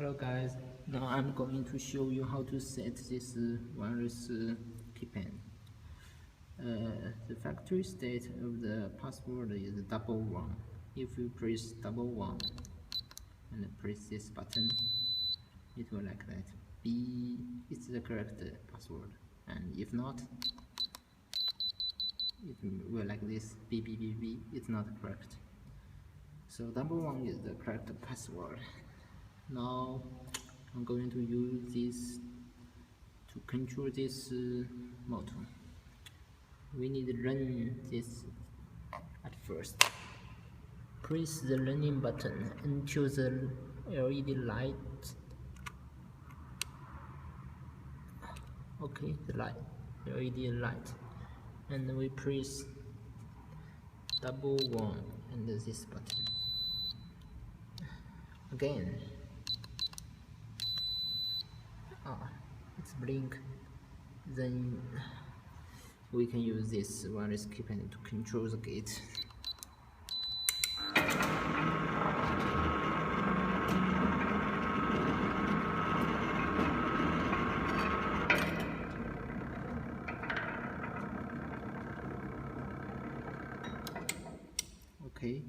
Hello guys, now I'm going to show you how to set this wireless keypad. The factory state of the password is *1. If you press *1 and press this button, it will like that. B is the correct password, and if not, it will like this. B. It's not correct. So *1 is the correct password. Now I'm going to use this to control this motor. We need to run this at first. Press the running button until the LED light. Okay, the LED light, and we press *1 and this button again. It's blink. Then we can use this wireless keypad to control the gate. Okay.